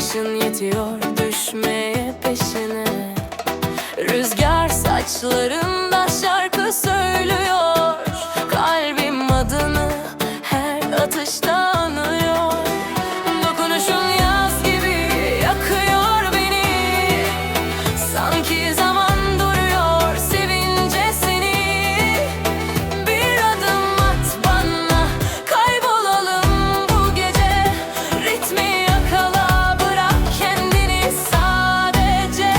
bakışın yetiyor düşmeye peşine. Rüzgar saçlarında şarkı söylüyor, kalbim adını her atışta anıyor. Dokunuşun yaz gibi yakıyor beni, sanki zaman duruyor sevince seni. Bir adım at bana, kaybolalım bu gece. Ritmi yakala, bırak kendini sadece.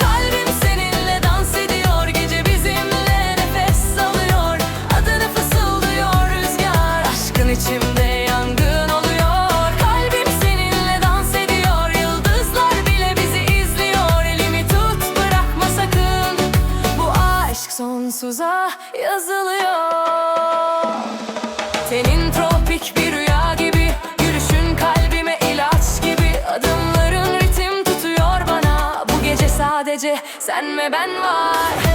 Kalbim seninle dans ediyor, gece bizimle nefes alıyor. Adını fısıldıyor rüzgar, aşkın içimde yangın oluyor. Kalbim seninle dans ediyor, yıldızlar bile bizi izliyor. Elimi tut, bırakma sakın, bu aşk sonsuza yazılıyor. Tenin tropik bir rüya gibi, yürüyüşün kalbime ilaç gibi. Adımların ritim tutuyor bana, bu gece sadece sen ve ben var.